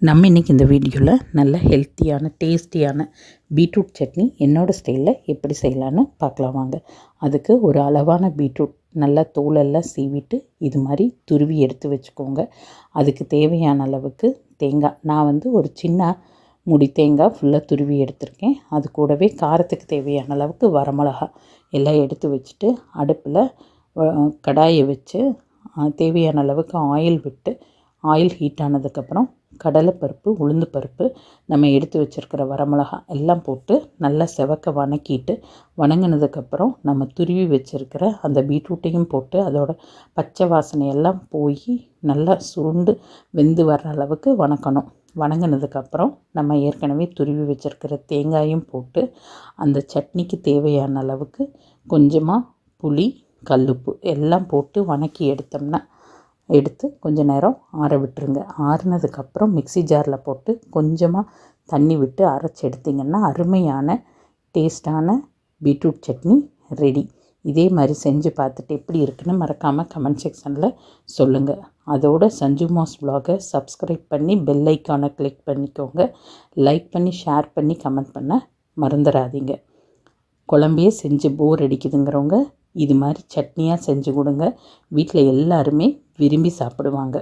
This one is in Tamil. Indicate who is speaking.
Speaker 1: நம்ம இன்றைக்கி இந்த வீடியோவில் நல்ல ஹெல்த்தியான டேஸ்டியான பீட்ரூட் சட்னி என்னோடய ஸ்டைலில் எப்படி செய்யலான்னு பார்க்கலாம் வாங்க. அதுக்கு ஒரு அளவான பீட்ரூட் நல்லா தோலெல்லாம் சீவிட்டு இது மாதிரி துருவி எடுத்து வச்சுக்கோங்க. அதுக்கு தேவையான அளவுக்கு தேங்காய், நான் ஒரு சின்ன முடி தேங்காய் ஃபுல்லாக துருவி எடுத்திருக்கேன். அது கூடவே காரத்துக்கு தேவையான அளவுக்கு வரமிளகா எல்லாம் எடுத்து வச்சுட்டு அடுப்பில் கடாயை வச்சு தேவையான அளவுக்கு ஆயில் விட்டு ஆயில் ஹீட் ஆனதுக்கப்புறம் கடலைப்பருப்பு, உளுந்து பருப்பு, நம்ம எடுத்து வச்சுருக்கிற வரமிளகா எல்லாம் போட்டு நல்லா செவக்க வணங்கினதுக்கப்புறம் நம்ம துருவி வச்சுருக்கிற அந்த பீட்ரூட்டையும் போட்டு அதோட பச்சை வாசனையெல்லாம் போய் நல்லா சுருண்டு வெந்து வர்ற அளவுக்கு வணங்கினதுக்கப்புறம் நம்ம ஏற்கனவே துருவி வச்சுருக்கிற தேங்காயும் போட்டு அந்த சட்னிக்கு தேவையான அளவுக்கு கொஞ்சமாக புளி, கல்லுப்பு எல்லாம் போட்டு வணக்கி எடுத்து கொஞ்சம் நேரம் ஆற விட்டுருங்க. ஆறுனதுக்கப்புறம் மிக்ஸி ஜாரில் போட்டு கொஞ்சமாக தண்ணி விட்டு அரைச்சி எடுத்திங்கன்னா அருமையான டேஸ்டான பீட்ரூட் சட்னி ரெடி. இதே மாதிரி செஞ்சு பார்த்துட்டு எப்படி இருக்குன்னு மறக்காமல் கமெண்ட் செக்ஷனில் சொல்லுங்கள். அதோட சஞ்சு மாஸ் vlog சப்ஸ்கிரைப் பண்ணி பெல் ஐக்கானை கிளிக் பண்ணிக்கோங்க. லைக் பண்ணி ஷேர் பண்ணி கமெண்ட் பண்ண மறந்துடாதீங்க. குழம்பையே செஞ்சு போர் அடிக்குதுங்கிறவங்க இது மாதிரி சட்னியாக செஞ்சு கொடுங்க. வீட்டில் எல்லாருமே விரும்பி சாப்பிடுவாங்க.